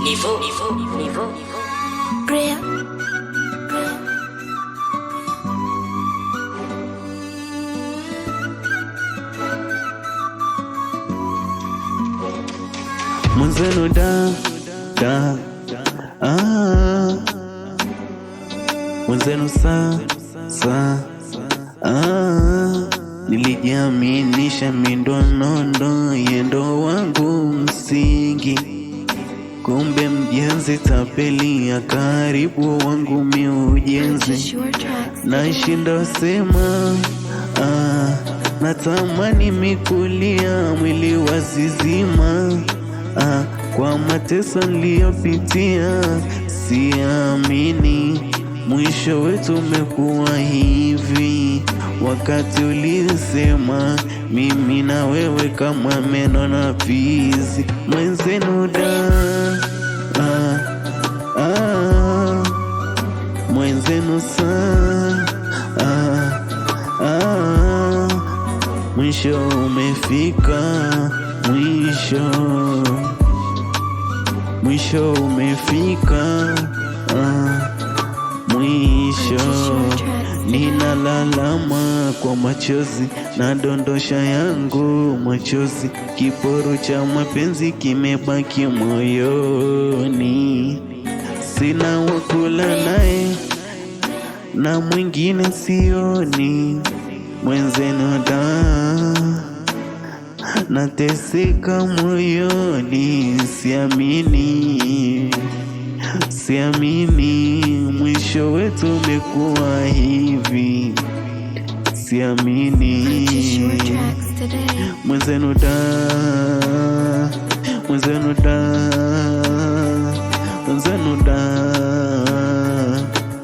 Niveau. Prayer. Mwenzenu mwenzenu nilijiaminisha mindonondo yendo wangu msingi, kumbe mjenzi tapeli ya karibu wangu miujenzi. Nashinda sema natamani mikulia mwili wazizima, kwa mateso niliyopitia siamini mwisho wetu umekuwa hivi. Wakati ulisema mimi na wewe kama meno na fizi, mwenzenu mwenzenu mwisho umefika, mwisho umefika, mwisho. Ninalalama kwa machozi, na dondosha yangu machozi, kiporo cha mapenzi kimebaki moyoni. Sina wakula naye na mwingine sioni, mwenzenu nateseka moyoni, siamini mwisho wetu umekuwa hivi, siamini. Mwenzenu siamini. Mwenzenu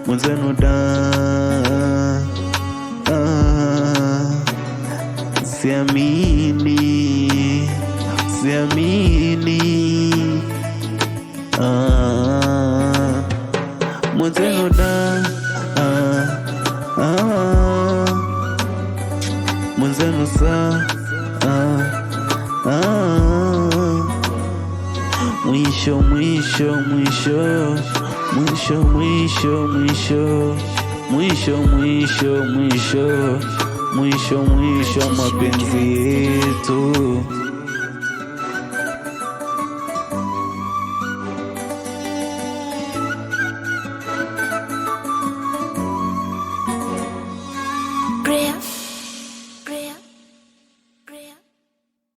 mwenzenu mwisho mapenzi yetu.